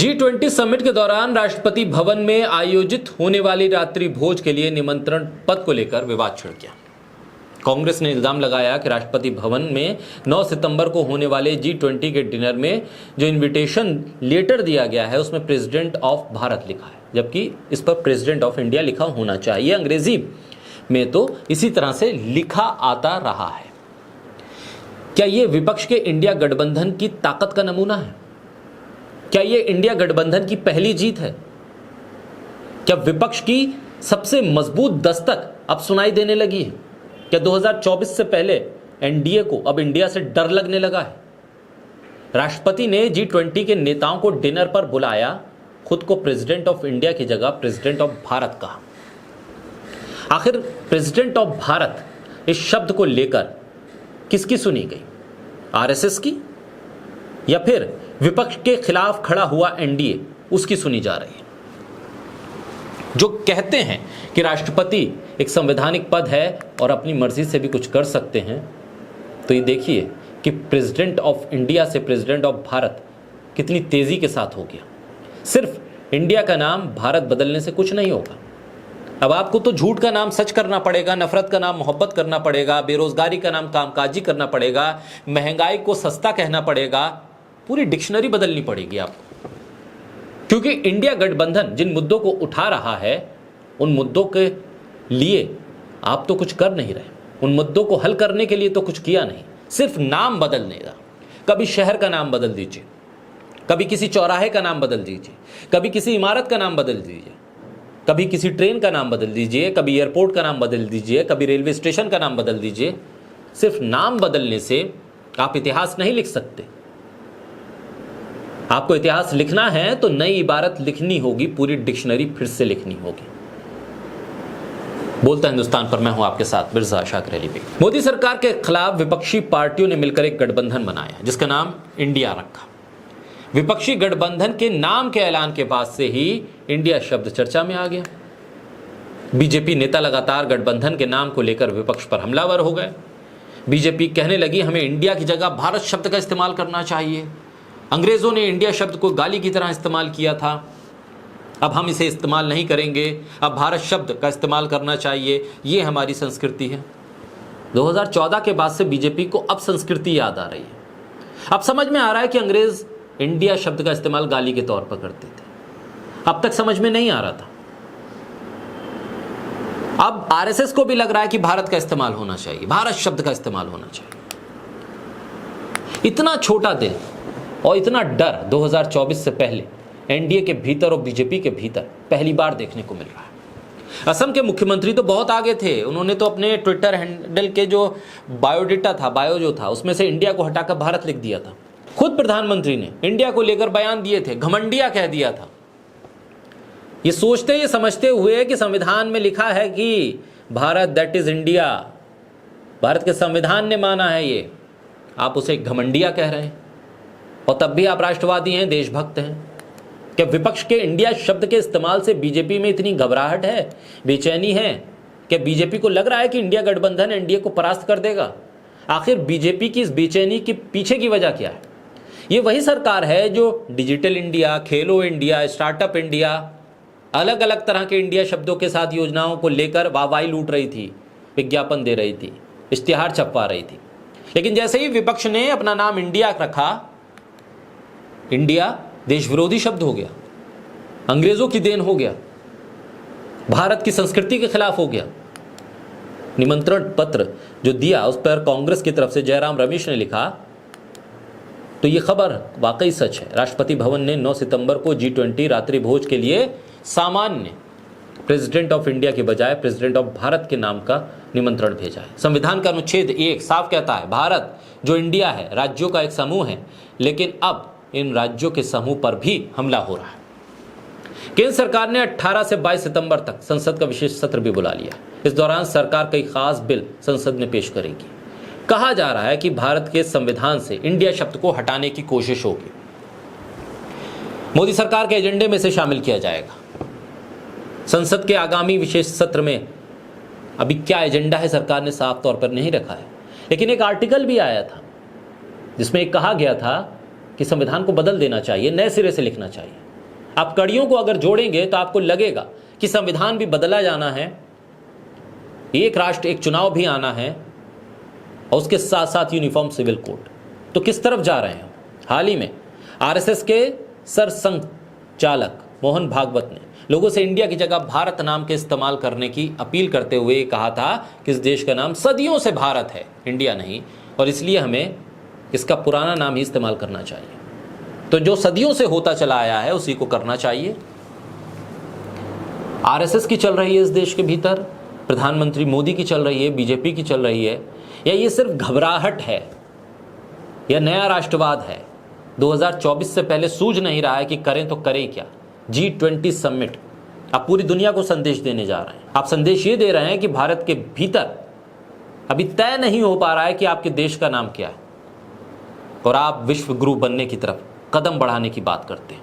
G20 summit के दौरान राष्ट्रपति भवन में आयोजित होने वाली रात्रि भोज के लिए निमंत्रण पत्र को लेकर विवाद छिड़ गया। कांग्रेस ने इल्जाम लगाया कि राष्ट्रपति भवन में 9 सितंबर को होने वाले G20 के डिनर में जो इनविटेशन लेटर दिया गया है उसमें प्रेसिडेंट ऑफ भारत लिखा है, जबकि इस पर प्रेसिडेंट ऑफ इंडिया लिखा होना चाहिए। अंग्रेजी में तो इसी तरह से लिखा आता रहा है। क्या यह विपक्ष के इंडिया गठबंधन की ताकत का नमूना है? क्या यह इंडिया गठबंधन की पहली जीत है? क्या विपक्ष की सबसे मजबूत दस्तक अब सुनाई देने लगी है? क्या 2024 से पहले एनडीए को अब इंडिया से डर लगने लगा है? राष्ट्रपति ने G20 के नेताओं को डिनर पर बुलाया, खुद को प्रेसिडेंट ऑफ इंडिया की जगह प्रेसिडेंट ऑफ भारत कहा। आखिर प्रेसिडेंट ऑफ भारत इस शब्द को लेकर किसकी सुनी गई? आरएसएस की या फिर विपक्ष के खिलाफ खड़ा हुआ एनडीए उसकी सुनी जा रही है? जो कहते हैं कि राष्ट्रपति एक संवैधानिक पद है और अपनी मर्जी से भी कुछ कर सकते हैं, तो ये देखिए कि प्रेसिडेंट ऑफ इंडिया से प्रेसिडेंट ऑफ भारत कितनी तेजी के साथ हो गया। सिर्फ इंडिया का नाम भारत बदलने से कुछ नहीं होगा। अब आपको तो झूठ का नाम सच करना पड़ेगा, नफरत का नाम मोहब्बत करना पड़ेगा, बेरोजगारी का नाम कामकाजी करना पड़ेगा, महंगाई को सस्ता कहना पड़ेगा, पूरी डिक्शनरी बदलनी पड़ेगी आपको। क्योंकि इंडिया गठबंधन जिन मुद्दों को उठा रहा है उन मुद्दों के लिए आप तो कुछ कर नहीं रहे, उन मुद्दों को हल करने के लिए तो कुछ किया नहीं, सिर्फ नाम बदलने का। कभी शहर का नाम बदल दीजिए, कभी किसी चौराहे का नाम बदल दीजिए, कभी किसी इमारत का नाम बदल दीजिए, कभी किसी ट्रेन का नाम बदल दीजिए, कभी एयरपोर्ट का नाम बदल दीजिए, कभी रेलवे स्टेशन का नाम बदल दीजिए। सिर्फ नाम बदलने से आप इतिहास नहीं लिख सकते। आपको इतिहास लिखना है तो नई इबारत लिखनी होगी, पूरी डिक्शनरी फिर से लिखनी होगी। बोलता हिंदुस्तान पर मैं हूं आपके साथ मिर्जा शाकिर अली बेग। मोदी सरकार के खिलाफ विपक्षी पार्टियों ने मिलकर एक गठबंधन बनाया जिसका नाम इंडिया रखा। विपक्षी गठबंधन के नाम के ऐलान के बाद से ही इंडिया शब्द चर्चा में आ गया। बीजेपी नेता लगातार गठबंधन के नाम को लेकर विपक्ष पर हमलावर हो गए। बीजेपी कहने लगी हमें इंडिया की जगह भारत शब्द का इस्तेमाल करना चाहिए। अंग्रेजों ने इंडिया शब्द को गाली की तरह इस्तेमाल किया था, अब हम इसे इस्तेमाल नहीं करेंगे, अब भारत शब्द का इस्तेमाल करना चाहिए, ये हमारी संस्कृति है। 2014 के बाद से बीजेपी को अब संस्कृति याद आ रही है। अब समझ में आ रहा है कि अंग्रेज इंडिया शब्द का इस्तेमाल गाली के तौर पर करते थे, अब तक समझ में नहीं आ रहा था। अब आरएसएस को भी लग रहा है कि भारत का इस्तेमाल होना चाहिए, भारत शब्द का इस्तेमाल होना चाहिए। इतना छोटा दिल और इतना डर 2024 से पहले एनडीए के भीतर और बीजेपी के भीतर पहली बार देखने को मिल रहा है। असम के मुख्यमंत्री तो बहुत आगे थे, उन्होंने तो अपने ट्विटर हैंडल के जो बायोडेटा था, बायो जो था, उसमें से इंडिया को हटाकर भारत लिख दिया था। खुद प्रधानमंत्री ने इंडिया को लेकर बयान दिए थे, घमंडिया कह दिया था। ये सोचते ये समझते हुए कि संविधान में लिखा है कि Bharat that is India, Bharat के संविधान ने माना है, ये आप उसे घमंडिया कह रहे हैं और तब भी आप राष्ट्रवादी हैं, देशभक्त हैं। क्या विपक्ष के इंडिया शब्द के इस्तेमाल से बीजेपी में इतनी घबराहट है, बेचैनी है? क्या बीजेपी को लग रहा है कि इंडिया गठबंधन एनडीए को परास्त कर देगा? आखिर बीजेपी की इस बेचैनी के पीछे की वजह क्या है? ये वही सरकार है जो डिजिटल इंडिया, खेलो इंडिया, स्टार्टअप इंडिया, अलग अलग तरह के इंडिया शब्दों के साथ योजनाओं को लेकर वाहवाही लूट रही थी, विज्ञापन दे रही थी, इश्तिहार छपवा रही थी। लेकिन जैसे ही विपक्ष ने अपना नाम इंडिया रखा, इंडिया देश विरोधी शब्द हो गया, अंग्रेजों की देन हो गया, भारत की संस्कृति के खिलाफ हो गया। निमंत्रण पत्र जो दिया उस पर कांग्रेस की तरफ से जयराम रमेश ने लिखा, तो ये खबर वाकई सच है। राष्ट्रपति भवन ने 9 सितंबर को G20 रात्रि भोज के लिए सामान्य प्रेसिडेंट ऑफ इंडिया के बजाय प्रेसिडेंट ऑफ भारत के नाम का निमंत्रण भेजा है। संविधान का अनुच्छेद 1 साफ कहता है भारत जो इंडिया है राज्यों का एक समूह है, लेकिन अब इन राज्यों के समूह पर भी हमला हो रहा है। केंद्र सरकार ने 18 से 22 सितंबर तक संसद का विशेष सत्र भी बुला लिया। इस दौरान सरकार कई खास बिल संसद में पेश करेगी। कहा जा रहा है कि भारत के संविधान से इंडिया शब्द को हटाने की कोशिश होगी, मोदी सरकार के एजेंडे में से शामिल किया जाएगा। संसद के आगामी विशेष सत्र में अभी क्या एजेंडा है सरकार ने साफ तौर पर नहीं रखा है, लेकिन एक आर्टिकल भी आया था जिसमें कहा गया था कि संविधान को बदल देना चाहिए, नए सिरे से लिखना चाहिए। आप कड़ियों को अगर जोड़ेंगे तो आपको लगेगा कि संविधान भी बदला जाना है, एक राष्ट्र एक चुनाव भी आना है, और उसके साथ साथ यूनिफॉर्म सिविल कोड। तो किस तरफ जा रहे हैं? हाल ही में आरएसएस के सरसंघचालक मोहन भागवत ने लोगों से इंडिया की जगह भारत नाम के इस्तेमाल करने की अपील करते हुए कहा था कि इस देश का नाम सदियों से भारत है, इंडिया नहीं, और इसलिए हमें इसका पुराना नाम ही इस्तेमाल करना चाहिए। तो जो सदियों से होता चला आया है उसी को करना चाहिए। आरएसएस की चल रही है इस देश के भीतर, प्रधानमंत्री मोदी की चल रही है, बीजेपी की चल रही है, या ये सिर्फ घबराहट है या नया राष्ट्रवाद है? 2024 से पहले सूझ नहीं रहा है कि करें तो करें क्या? G20 समिट आप पूरी दुनिया को संदेश देने जा रहे हैं। आप संदेश ये दे रहे हैं कि भारत के भीतर अभी तय नहीं हो पा रहा है कि आपके देश का नाम क्या है, और आप विश्व गुरु बनने की तरफ कदम बढ़ाने की बात करते हैं।